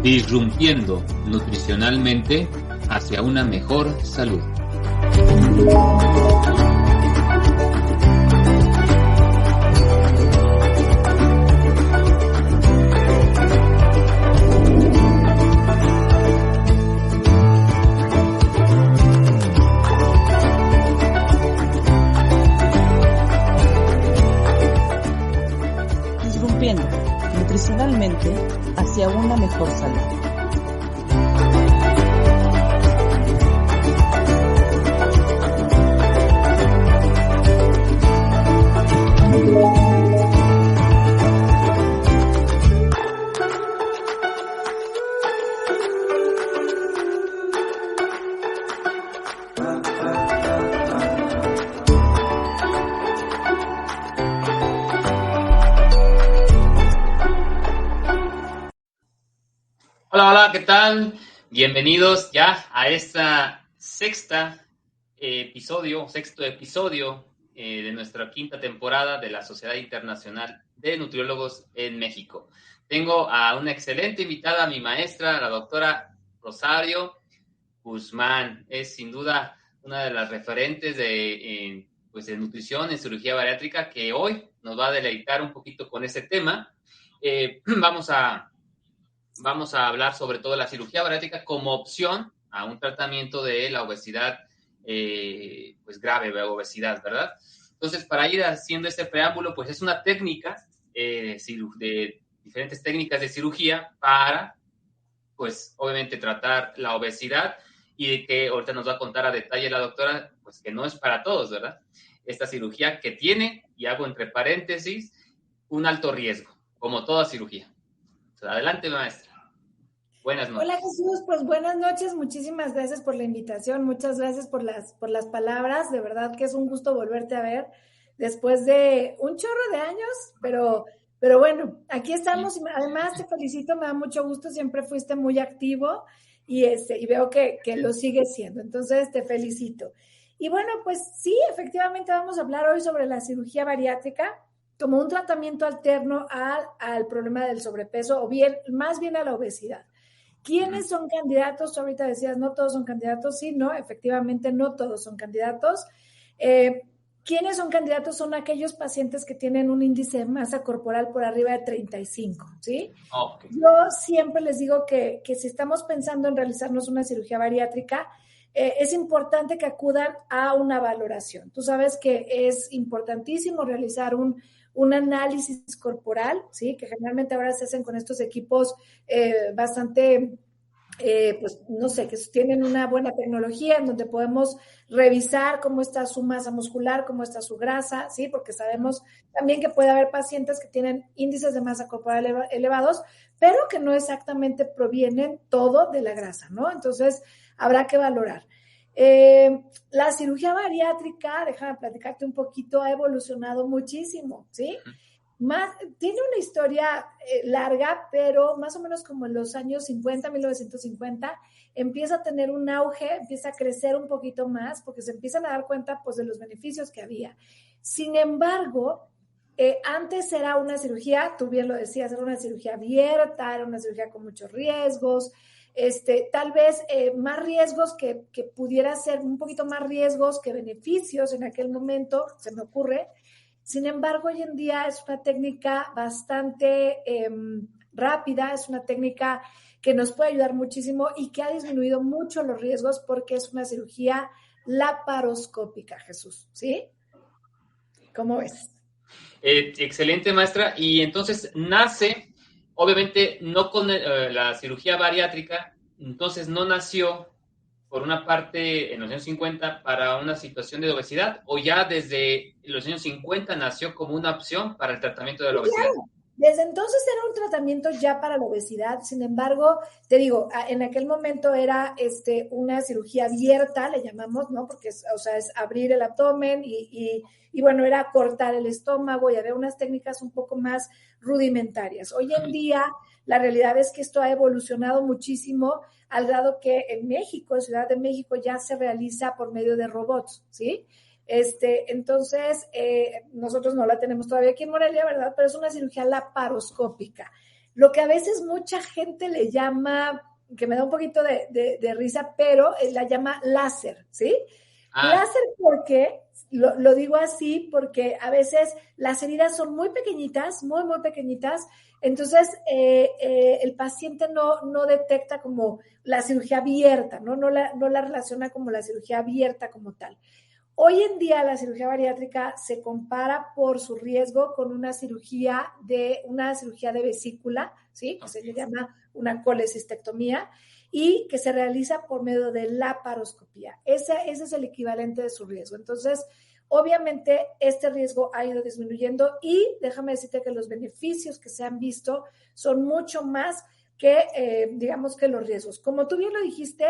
Disrumpiendo nutricionalmente hacia una mejor salud. Disrumpiendo nutricionalmente hacia una mejor salud. Hola, ¿qué tal? Bienvenidos ya a esta sexto episodio de nuestra quinta temporada de la Sociedad Internacional de Nutriólogos en México. Tengo a una excelente invitada, mi maestra, la doctora Rosario Guzmán. Es sin duda una de las referentes de nutrición en cirugía bariátrica, que hoy nos va a deleitar un poquito con ese tema. Vamos a hablar sobre todo de la cirugía bariátrica como opción a un tratamiento de la obesidad grave, obesidad, ¿verdad? Entonces, para ir haciendo este preámbulo, pues es una técnica de diferentes técnicas de cirugía para, pues, obviamente tratar la obesidad, y de que ahorita nos va a contar a detalle la doctora, pues que no es para todos, ¿verdad? Esta cirugía que tiene, y hago entre paréntesis, un alto riesgo, como toda cirugía. Adelante, maestra. Buenas noches. Hola, Jesús, pues buenas noches, muchísimas gracias por la invitación, muchas gracias por las palabras, de verdad que es un gusto volverte a ver después de un chorro de años, pero bueno, aquí estamos. Sí. Y además te felicito, me da mucho gusto, siempre fuiste muy activo y veo que lo sigues siendo, entonces te felicito. Y bueno, pues sí, efectivamente vamos a hablar hoy sobre la cirugía bariátrica como un tratamiento alterno al problema del sobrepeso, o bien, más bien a la obesidad. ¿Quiénes son candidatos? Tú ahorita decías, no todos son candidatos. Sí, no, efectivamente no todos son candidatos. ¿Quiénes son candidatos? Son aquellos pacientes que tienen un índice de masa corporal por arriba de 35, ¿sí? Okay. Yo siempre les digo que si estamos pensando en realizarnos una cirugía bariátrica, es importante que acudan a una valoración. Tú sabes que es importantísimo realizar un análisis corporal, ¿sí? Que generalmente ahora se hacen con estos equipos bastante, que tienen una buena tecnología en donde podemos revisar cómo está su masa muscular, cómo está su grasa, ¿sí? Porque sabemos también que puede haber pacientes que tienen índices de masa corporal elevados, pero que no exactamente provienen todo de la grasa, ¿no? Entonces, habrá que valorar. La cirugía bariátrica, déjame platicarte un poquito, ha evolucionado muchísimo, ¿sí? Tiene una historia larga, pero más o menos como en los años 50, 1950, empieza a tener un auge, empieza a crecer un poquito más, porque se empiezan a dar cuenta, pues, de los beneficios que había. Sin embargo, antes era una cirugía, tú bien lo decías, era una cirugía abierta, era una cirugía con muchos riesgos, tal vez más riesgos que pudiera ser un poquito más riesgos que beneficios en aquel momento, se me ocurre. Sin embargo, hoy en día es una técnica bastante rápida, es una técnica que nos puede ayudar muchísimo y que ha disminuido mucho los riesgos porque es una cirugía laparoscópica, Jesús, ¿sí? ¿Cómo ves? Excelente, maestra. Y entonces nace, obviamente, no con la cirugía bariátrica, entonces no nació por una parte en los años 50 para una situación de obesidad, o ya desde los años 50 nació como una opción para el tratamiento de la obesidad. Claro. Desde entonces era un tratamiento ya para la obesidad. Sin embargo, te digo, en aquel momento era una cirugía abierta, le llamamos, ¿no? Porque es abrir el abdomen y bueno, era cortar el estómago, y había unas técnicas un poco más rudimentarias. Hoy en día, la realidad es que esto ha evolucionado muchísimo, al grado que en México, en Ciudad de México, ya se realiza por medio de robots, ¿sí? Entonces, nosotros no la tenemos todavía aquí en Morelia, ¿verdad? Pero es una cirugía laparoscópica. lo que a veces mucha gente le llama, que me da un poquito de risa, pero la llama láser, ¿sí? Láser porque, lo digo así, porque a veces las heridas son muy pequeñitas, muy, muy pequeñitas, entonces el paciente no detecta como la cirugía abierta, ¿no? No la relaciona como la cirugía abierta como tal. Hoy en día la cirugía bariátrica se compara por su riesgo con una cirugía de vesícula, ¿sí? Que se le llama una colecistectomía y que se realiza por medio de laparoscopía. Ese es el equivalente de su riesgo. Entonces, obviamente, este riesgo ha ido disminuyendo y déjame decirte que los beneficios que se han visto son mucho más que, digamos, que los riesgos. Como tú bien lo dijiste,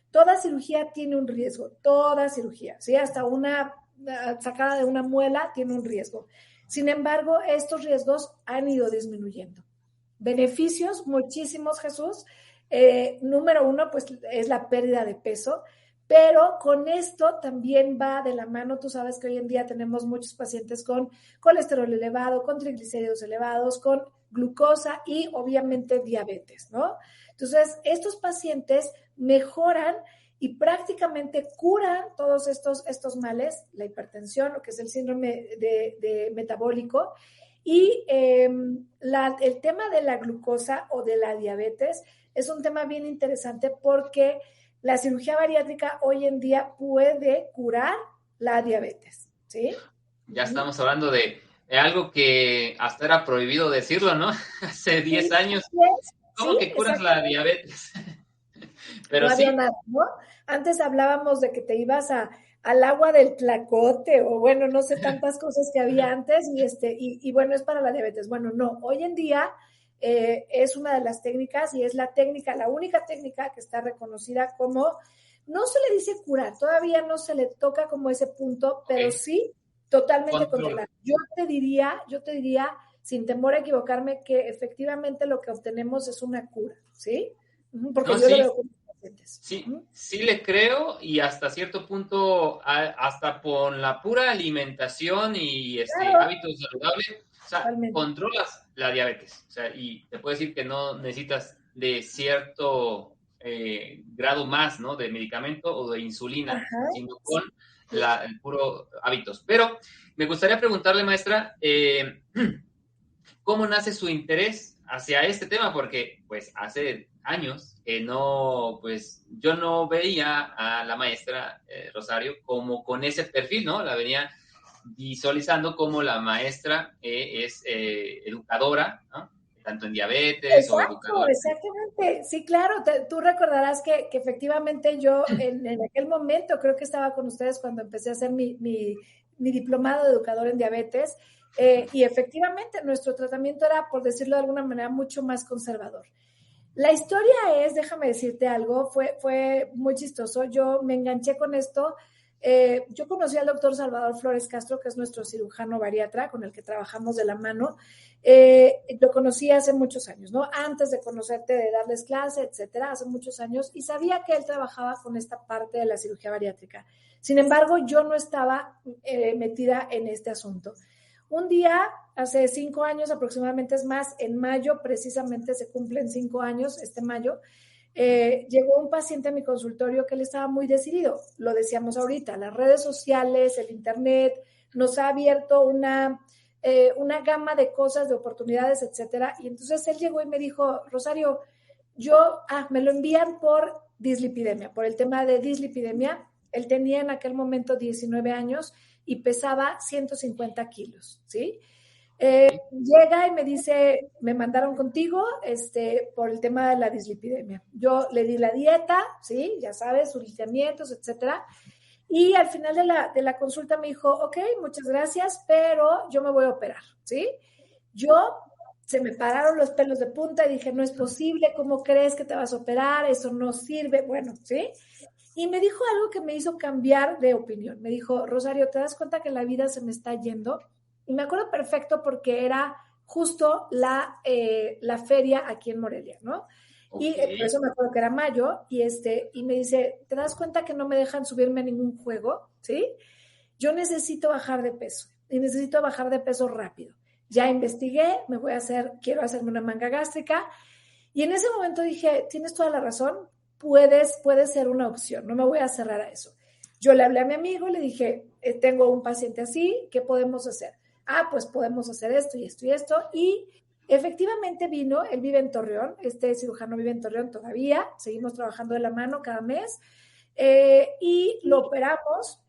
toda cirugía tiene un riesgo, toda cirugía, ¿sí? Hasta una sacada de una muela tiene un riesgo. Sin embargo, estos riesgos han ido disminuyendo. Beneficios, muchísimos, Jesús. Número uno, pues es la pérdida de peso, pero con esto también va de la mano. Tú sabes que hoy en día tenemos muchos pacientes con colesterol elevado, con triglicéridos elevados, con glucosa y obviamente diabetes, ¿no? Entonces, estos pacientes mejoran y prácticamente curan todos estos males, la hipertensión, lo que es el síndrome de metabólico, y el tema de la glucosa o de la diabetes es un tema bien interesante porque la cirugía bariátrica hoy en día puede curar la diabetes, ¿sí? Ya estamos hablando de algo que hasta era prohibido decirlo, ¿no? Hace 10 años. ¿Cómo que curas la diabetes? Pero no había nada, ¿no? Antes hablábamos de que te ibas al agua del Tlacote o bueno, no sé, tantas cosas que había antes y bueno, es para la diabetes. Bueno, no, hoy en día es una de las técnicas y es la única técnica que está reconocida como, no se le dice curar, todavía no se le toca como ese punto, pero sí totalmente controlar. Yo te diría, sin temor a equivocarme, que efectivamente lo que obtenemos es una cura, ¿sí? Porque yo lo veo con mis pacientes. Sí le creo y hasta cierto punto, hasta con la pura alimentación y hábitos saludables, o sea, controlas la diabetes. O sea, y te puedo decir que no necesitas de cierto grado más, ¿no? De medicamento o de insulina, sino con el puro hábitos. Pero me gustaría preguntarle, maestra, ¿cómo nace su interés hacia este tema? Porque, pues, hace años que yo no veía a la maestra Rosario como con ese perfil, ¿no? La venía visualizando como la maestra es educadora, ¿no? Tanto en diabetes o educadora. Exactamente, sí, claro, tú recordarás que efectivamente yo en aquel momento creo que estaba con ustedes cuando empecé a hacer mi diplomado de educador en diabetes y efectivamente nuestro tratamiento era, por decirlo de alguna manera, mucho más conservador. La historia es, déjame decirte algo, fue muy chistoso, yo me enganché con esto. Yo conocí al doctor Salvador Flores Castro, que es nuestro cirujano bariatra, con el que trabajamos de la mano. Lo conocí hace muchos años, ¿no? Antes de conocerte, de darles clase, etcétera, hace muchos años, y sabía que él trabajaba con esta parte de la cirugía bariátrica. Sin embargo, yo no estaba metida en este asunto. Un día, hace 5 años aproximadamente, es más, en mayo precisamente se cumplen 5 años, este mayo, llegó un paciente a mi consultorio que él estaba muy decidido, lo decíamos ahorita, las redes sociales, el internet, nos ha abierto una gama de cosas, de oportunidades, etcétera, y entonces él llegó y me dijo, Rosario, me lo envían por dislipidemia, por el tema de dislipidemia. Él tenía en aquel momento 19 años y pesaba 150 kilos, ¿sí? Llega y me dice, me mandaron contigo por el tema de la dislipidemia. Yo le di la dieta, ¿sí? Ya sabes, sus lineamientos, etcétera. Y al final de la consulta me dijo, ok, muchas gracias, pero yo me voy a operar, ¿sí? Se me pararon los pelos de punta y dije, no es posible, ¿cómo crees que te vas a operar? Eso no sirve, bueno, ¿sí? Y me dijo algo que me hizo cambiar de opinión. Me dijo, Rosario, ¿te das cuenta que la vida se me está yendo? Y me acuerdo perfecto porque era justo la feria aquí en Morelia, ¿no? Okay. Y por eso me acuerdo que era mayo, y me dice, ¿te das cuenta que no me dejan subirme a ningún juego? ¿Sí? Yo necesito bajar de peso, y necesito bajar de peso rápido. ya investigué, quiero hacerme una manga gástrica. Y en ese momento dije, tienes toda la razón, puede ser una opción, no me voy a cerrar a eso. Yo le hablé a mi amigo, le dije, tengo un paciente así, ¿qué podemos hacer? Pues podemos hacer esto y esto y esto. Y efectivamente vino, él vive en Torreón, este cirujano vive en Torreón todavía, seguimos trabajando de la mano cada mes, y lo operamos.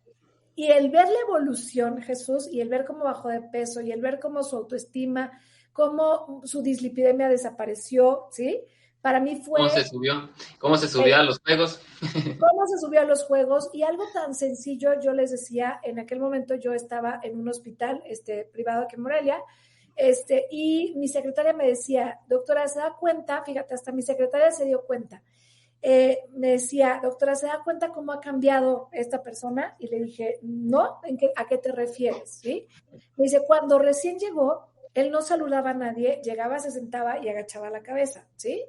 Y el ver la evolución, Jesús, y el ver cómo bajó de peso, y el ver cómo su autoestima, cómo su dislipidemia desapareció, ¿sí? Para mí fue... ¿Cómo se subió a los juegos? Cómo se subió a los juegos, y algo tan sencillo, yo les decía, en aquel momento yo estaba en un hospital privado aquí en Morelia, y mi secretaria me decía, doctora, ¿se da cuenta? Fíjate, hasta mi secretaria se dio cuenta. Me decía, doctora, ¿se da cuenta cómo ha cambiado esta persona? Y le dije, no, ¿a qué te refieres? ¿Sí? Me dice, cuando recién llegó, él no saludaba a nadie, llegaba, se sentaba y agachaba la cabeza, ¿sí?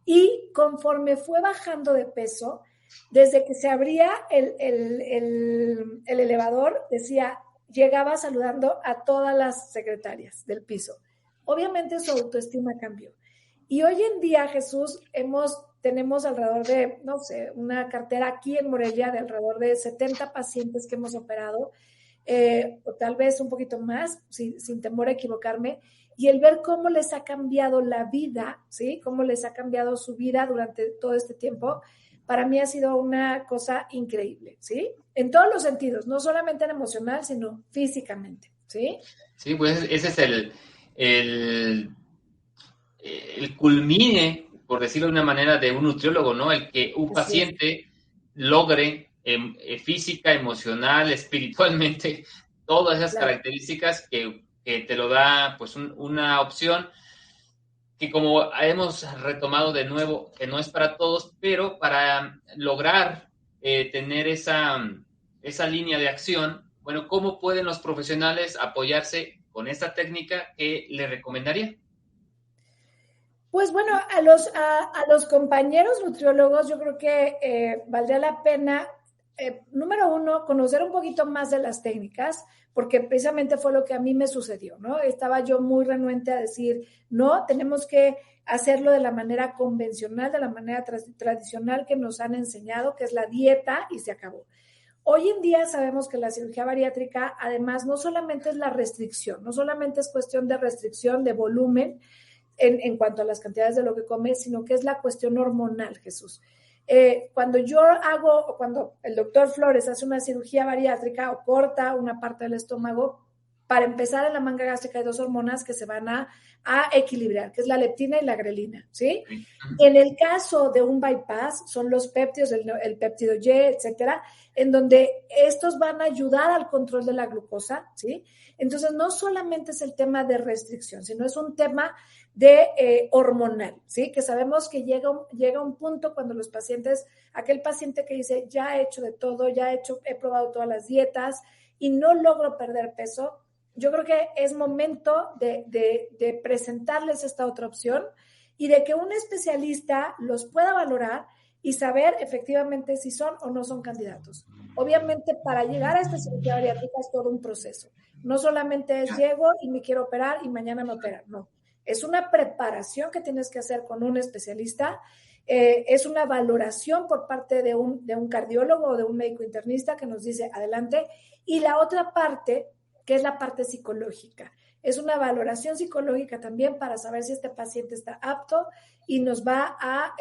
Y conforme fue bajando de peso, desde que se abría el elevador, decía, llegaba saludando a todas las secretarias del piso. Obviamente su autoestima cambió. Y hoy en día, Jesús, tenemos alrededor de, no sé, una cartera aquí en Morelia de alrededor de 70 pacientes que hemos operado, o tal vez un poquito más, sin temor a equivocarme, y el ver cómo les ha cambiado la vida, ¿sí? Cómo les ha cambiado su vida durante todo este tiempo, para mí ha sido una cosa increíble, ¿sí? En todos los sentidos, no solamente en emocional, sino físicamente, ¿sí? Sí, pues ese es el culmine, por decirlo de una manera, de un nutriólogo, ¿no? El que un paciente logre física, emocional, espiritualmente, todas esas características que te lo da, pues, una opción que, como hemos retomado de nuevo, que no es para todos, pero para lograr tener esa línea de acción, bueno, ¿cómo pueden los profesionales apoyarse con esta técnica que le recomendaría? Pues bueno, a los compañeros nutriólogos yo creo que valdría la pena, número uno, conocer un poquito más de las técnicas, porque precisamente fue lo que a mí me sucedió, ¿no? Estaba yo muy renuente a decir, no, tenemos que hacerlo de la manera convencional, de la manera tradicional que nos han enseñado, que es la dieta, y se acabó. Hoy en día sabemos que la cirugía bariátrica, además, no solamente es la restricción, no solamente es cuestión de restricción de volumen, en cuanto a las cantidades de lo que come, sino que es la cuestión hormonal, Jesús. Cuando el doctor Flores hace una cirugía bariátrica o corta una parte del estómago, para empezar en la manga gástrica hay dos hormonas que se van a equilibrar, que es la leptina y la grelina, ¿sí? En el caso de un bypass, son los péptidos, el péptido Y, etcétera, en donde estos van a ayudar al control de la glucosa, ¿sí? Entonces, no solamente es el tema de restricción, sino es un tema de hormonal, ¿sí? Que sabemos que llega un punto cuando los pacientes, aquel paciente que dice, ya he hecho de todo, he probado todas las dietas y no logro perder peso, yo creo que es momento de presentarles esta otra opción y de que un especialista los pueda valorar y saber efectivamente si son o no son candidatos. Obviamente, para llegar a esta cirugía bariátrica es todo un proceso. No solamente es llego y me quiero operar y mañana me operan, no. Es una preparación que tienes que hacer con un especialista, es una valoración por parte de un cardiólogo o de un médico internista que nos dice adelante, y la otra parte, que es la parte psicológica. Es una valoración psicológica también para saber si este paciente está apto y nos va a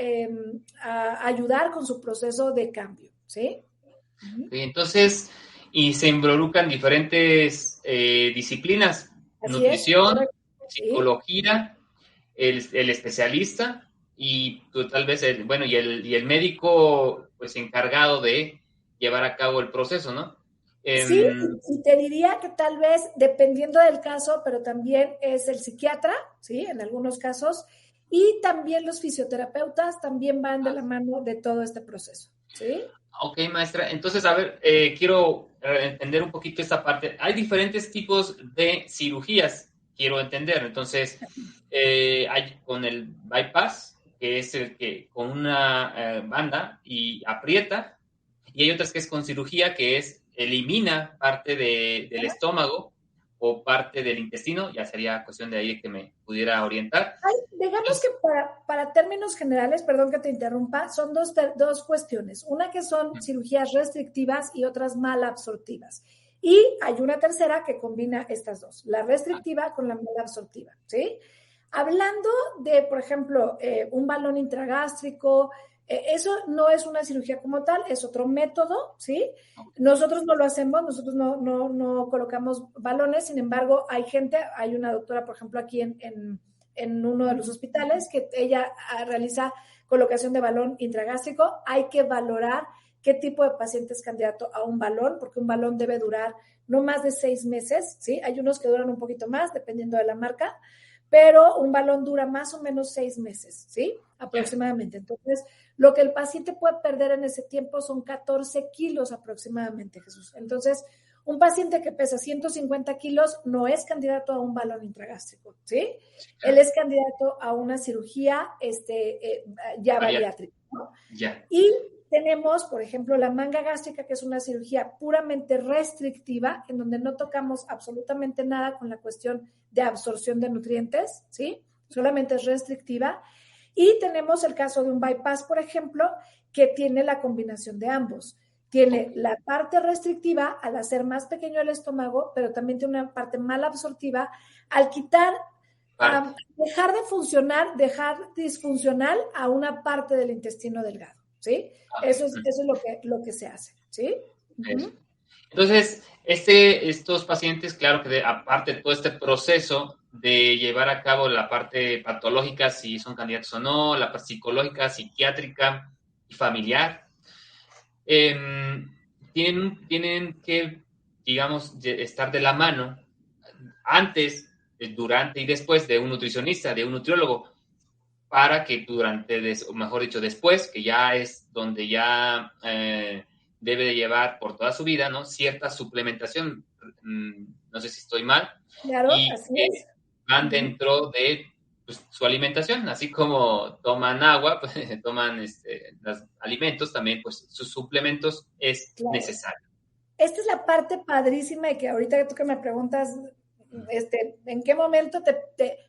ayudar con su proceso de cambio, ¿sí? Entonces, y se involucran diferentes disciplinas, Así nutrición, psicología, el especialista y tal vez y el médico pues encargado de llevar a cabo el proceso, ¿no? Sí, y te diría que tal vez, dependiendo del caso, pero también es el psiquiatra, ¿sí? En algunos casos, y también los fisioterapeutas también van de la mano de todo este proceso, ¿sí? Ok, maestra. Entonces, a ver, quiero entender un poquito esta parte. Hay diferentes tipos de cirugías, quiero entender. Entonces, hay con el bypass, que es el que con una banda y aprieta, y hay otras que es con cirugía, que elimina parte del estómago o parte del intestino, ya sería cuestión de ahí que me pudiera orientar. Digamos que para términos generales, perdón que te interrumpa, son dos cuestiones. Una que son cirugías restrictivas y otras malabsortivas. Y hay una tercera que combina estas dos, la restrictiva con la malabsortiva, ¿sí? Hablando de, por ejemplo, un balón intragástrico, eso no es una cirugía como tal, es otro método, ¿sí? Nosotros no lo hacemos, nosotros no colocamos balones, sin embargo, hay una doctora, por ejemplo, aquí en uno de los hospitales, que ella realiza colocación de balón intragástrico. Hay que valorar qué tipo de paciente es candidato a un balón, porque un balón debe durar no más de 6 meses, ¿sí? Hay unos que duran un poquito más, dependiendo de la marca, pero un balón dura más o menos 6 meses, ¿sí? Aproximadamente. Entonces, lo que el paciente puede perder en ese tiempo son 14 kilos aproximadamente, Jesús. Entonces, un paciente que pesa 150 kilos no es candidato a un balón intragástrico, ¿sí? Él es candidato a una cirugía ya bariátrica, ¿no? Ya. Y tenemos, por ejemplo, la manga gástrica, que es una cirugía puramente restrictiva, en donde no tocamos absolutamente nada con la cuestión de absorción de nutrientes, ¿sí? Solamente es restrictiva. Y tenemos el caso de un bypass, por ejemplo, que tiene la combinación de ambos. Tiene la parte restrictiva al hacer más pequeño el estómago, pero también tiene una parte mal absortiva al quitar, dejar de funcionar, dejar disfuncional a una parte del intestino delgado, ¿sí? Eso es lo que se hace, ¿sí? Uh-huh. Entonces, estos pacientes, claro que aparte de todo este proceso de llevar a cabo la parte patológica, si son candidatos o no, la parte psicológica, psiquiátrica y familiar, tienen que, digamos, estar de la mano antes, durante y después de un nutricionista, de un nutriólogo, para que mejor dicho, después, que ya es donde ya debe de llevar por toda su vida, ¿no? Cierta suplementación, no sé si estoy mal, claro, y así es. Van dentro de su alimentación, así como toman agua, pues, toman los alimentos, también pues sus suplementos es necesario. Esta es la parte padrísima de que ahorita tú que me preguntas, ¿en qué momento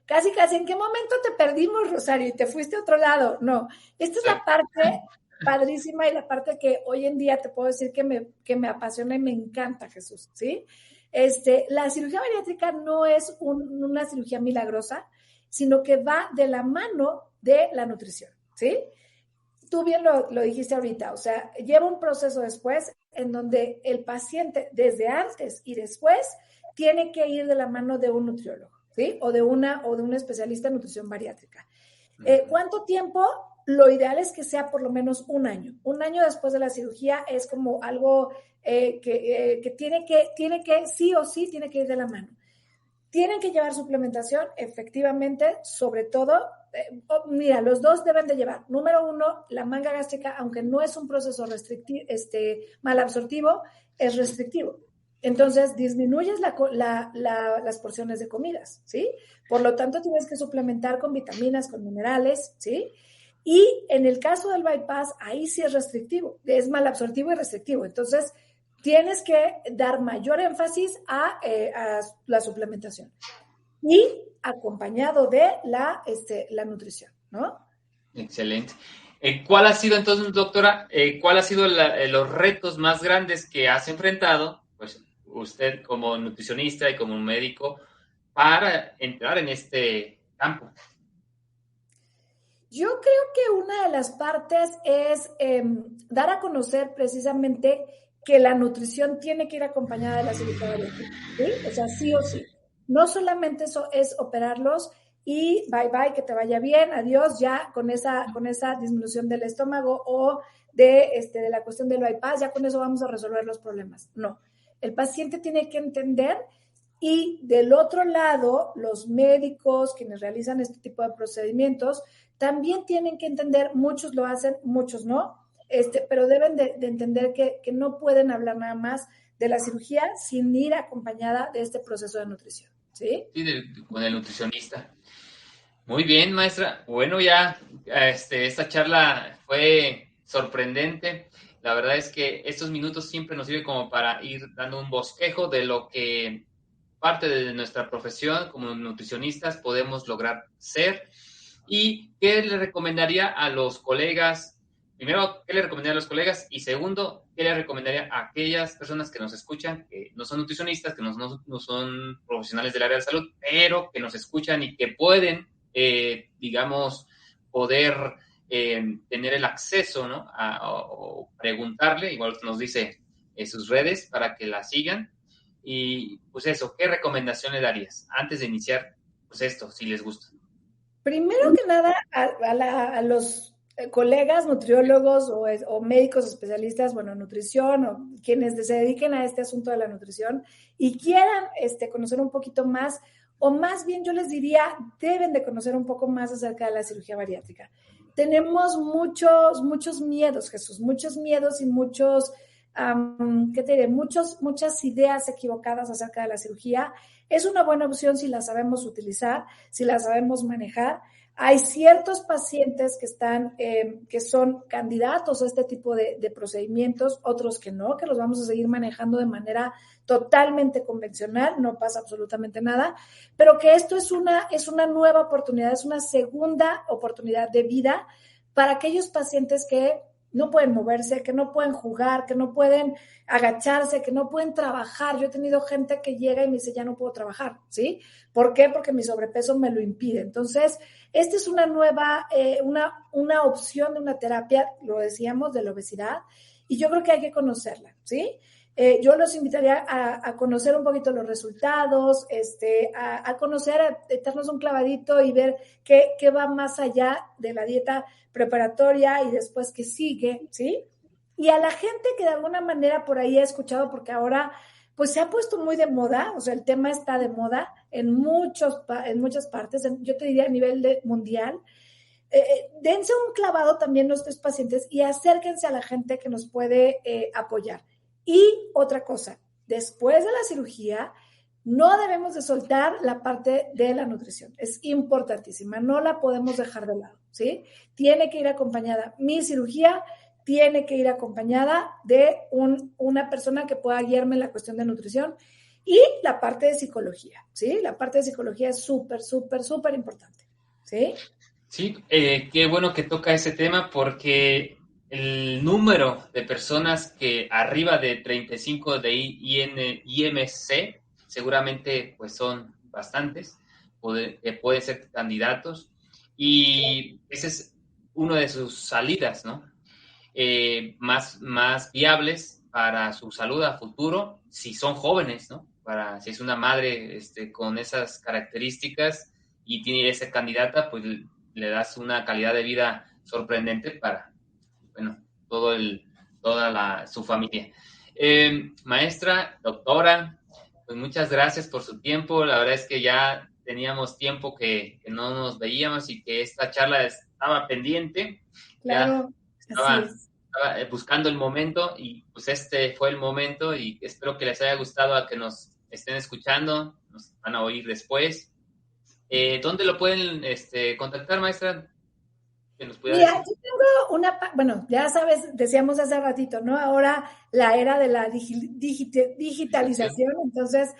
casi en qué momento te perdimos, Rosario, y te fuiste a otro lado? No, esta es la parte padrísima y la parte que hoy en día te puedo decir que me apasiona y me encanta, Jesús, ¿sí? La cirugía bariátrica no es una cirugía milagrosa, sino que va de la mano de la nutrición, ¿sí? Tú bien lo dijiste ahorita, o sea, lleva un proceso después en donde el paciente desde antes y después tiene que ir de la mano de un nutriólogo, ¿sí? O de un especialista en nutrición bariátrica. ¿Cuánto tiempo? Lo ideal es que sea por lo menos un año. Un año después de la cirugía es como algo que tiene que sí o sí tiene que ir de la mano. Tienen que llevar suplementación, efectivamente, sobre todo, mira, los dos deben de llevar. Número 1, la manga gástrica, aunque no es un proceso malabsortivo, es restrictivo. Entonces, disminuyes las porciones de comidas, ¿sí? Por lo tanto, tienes que suplementar con vitaminas, con minerales, ¿sí? Y en el caso del bypass, ahí sí es restrictivo, es malabsortivo y restrictivo. Entonces, tienes que dar mayor énfasis a la suplementación y acompañado de la nutrición, ¿no? Excelente. ¿Cuál ha sido entonces, doctora, cuál ha sido los retos más grandes que has enfrentado, pues usted como nutricionista y como un médico, para entrar en este campo? Yo creo que una de las partes es dar a conocer precisamente que la nutrición tiene que ir acompañada de la cirugía bariátrica, ¿sí? O sea, sí o sí. No solamente eso es operarlos y bye bye, que te vaya bien, adiós, ya con esa disminución del estómago o de la cuestión del bypass, ya con eso vamos a resolver los problemas. No, el paciente tiene que entender y del otro lado, los médicos, quienes realizan este tipo de procedimientos, también tienen que entender, muchos lo hacen, muchos no, pero deben de entender que no pueden hablar nada más de la cirugía sin ir acompañada de este proceso de nutrición, ¿sí? Sí, con el nutricionista. Muy bien, maestra. Bueno, ya esta charla fue sorprendente. La verdad es que estos minutos siempre nos sirven como para ir dando un bosquejo de lo que parte de nuestra profesión como nutricionistas podemos lograr ser. ¿Y qué le recomendaría a los colegas? Primero, ¿qué le recomendaría a los colegas? Y segundo, ¿qué le recomendaría a aquellas personas que nos escuchan, que no son nutricionistas, que no son profesionales del área de salud, pero que nos escuchan y que pueden, digamos, poder tener el acceso, ¿no? O preguntarle, igual nos dice sus redes para que la sigan. Y pues eso, ¿qué recomendación le darías antes de iniciar pues esto, si les gusta? Primero que nada, a los colegas nutriólogos o médicos especialistas, bueno, nutrición, o quienes se dediquen a este asunto de la nutrición y quieran conocer un poquito más, o más bien yo les diría, deben de conocer un poco más acerca de la cirugía bariátrica. Tenemos muchos miedos, Jesús, muchos miedos y muchas ideas equivocadas acerca de la cirugía. Es una buena opción si la sabemos utilizar, si la sabemos manejar. Hay ciertos pacientes que son candidatos a este tipo de procedimientos, otros que no, que los vamos a seguir manejando de manera totalmente convencional, no pasa absolutamente nada, pero que esto es una nueva oportunidad, es una segunda oportunidad de vida para aquellos pacientes que no pueden moverse, que no pueden jugar, que no pueden agacharse, que no pueden trabajar. Yo he tenido gente que llega y me dice, ya no puedo trabajar, ¿sí? ¿Por qué? Porque mi sobrepeso me lo impide. Entonces, esta es una nueva, una opción de una terapia, lo decíamos, de la obesidad, y yo creo que hay que conocerla, ¿sí? Yo los invitaría a conocer un poquito los resultados, a conocer, a echarnos un clavadito y ver qué va más allá de la dieta preparatoria y después que sigue, ¿sí? Y a la gente que de alguna manera por ahí he escuchado, porque ahora pues se ha puesto muy de moda, o sea, el tema está de moda en muchas partes, yo te diría a nivel mundial. Dense un clavado también nuestros pacientes y acérquense a la gente que nos puede apoyar. Y otra cosa, después de la cirugía, no debemos de soltar la parte de la nutrición. Es importantísima, no la podemos dejar de lado, ¿sí? Tiene que ir acompañada. Mi cirugía tiene que ir acompañada de una persona que pueda guiarme en la cuestión de nutrición y la parte de psicología, ¿sí? La parte de psicología es súper importante, ¿sí? Sí, qué bueno que toca ese tema porque el número de personas que arriba de 35 de IMC seguramente pues son bastantes, pueden ser candidatos y ese es uno de sus salidas, ¿no? Más viables para su salud a futuro, si son jóvenes, ¿no? Si es una madre con esas características y tiene esa candidata, pues le das una calidad de vida sorprendente para, bueno, su familia. Maestra, doctora, pues muchas gracias por su tiempo. La verdad es que ya teníamos tiempo que no nos veíamos y que esta charla estaba pendiente. Claro, estaba buscando el momento y pues este fue el momento y espero que les haya gustado a que nos estén escuchando, nos van a oír después. ¿Dónde lo pueden contactar, maestra? Que nos pueda Mira, decir. yo tengo bueno, ya sabes, decíamos hace ratito, ¿no? Ahora la era de la digitalización, entonces,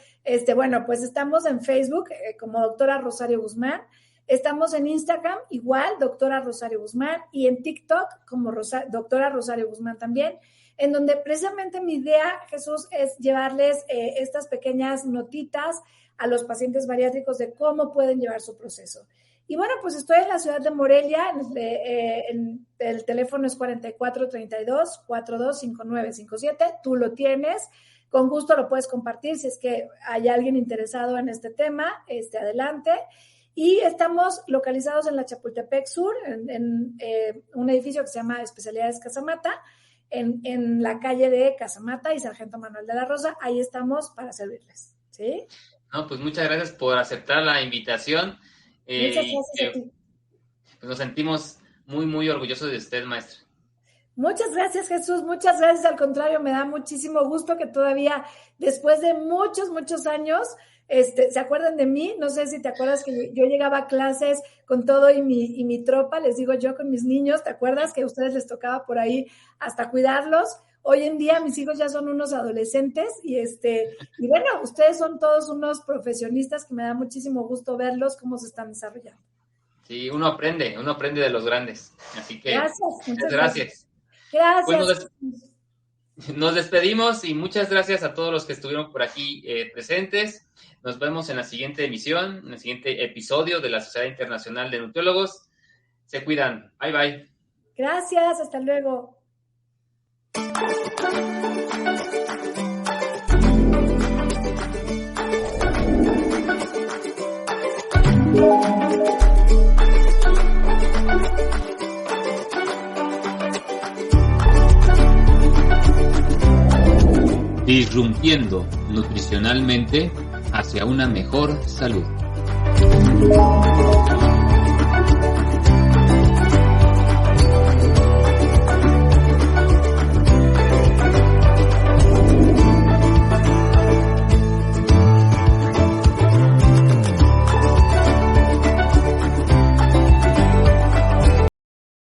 bueno, pues estamos en Facebook como doctora Rosario Guzmán, estamos en Instagram igual, doctora Rosario Guzmán, y en TikTok como doctora Rosario Guzmán también, en donde precisamente mi idea, Jesús, es llevarles estas pequeñas notitas a los pacientes bariátricos de cómo pueden llevar su proceso. Y bueno, pues estoy en la ciudad de Morelia, el teléfono es 4432-425957, tú lo tienes, con gusto lo puedes compartir si es que hay alguien interesado en este tema, adelante. Y estamos localizados en la Chapultepec Sur, en un edificio que se llama Especialidades Casamata, en la calle de Casamata y Sargento Manuel de la Rosa, ahí estamos para servirles, ¿sí? No, pues muchas gracias por aceptar la invitación. Muchas gracias a ti. Pues nos sentimos muy orgullosos de usted, maestra. Muchas gracias, Jesús. Muchas gracias. Al contrario, me da muchísimo gusto que todavía, después de muchos años, se acuerdan de mí. No sé si te acuerdas que yo llegaba a clases con todo y mi tropa, les digo yo, con mis niños. ¿Te acuerdas que a ustedes les tocaba por ahí hasta cuidarlos? Hoy en día mis hijos ya son unos adolescentes y bueno, ustedes son todos unos profesionistas que me da muchísimo gusto verlos cómo se están desarrollando. Sí, uno aprende de los grandes. Así que muchas gracias. Gracias. Pues nos despedimos y muchas gracias a todos los que estuvieron por aquí presentes. Nos vemos en la siguiente emisión, en el siguiente episodio de la Sociedad Internacional de Nutriólogos. Se cuidan. Bye, bye. Gracias, hasta luego. Disrumpiendo nutricionalmente hacia una mejor salud.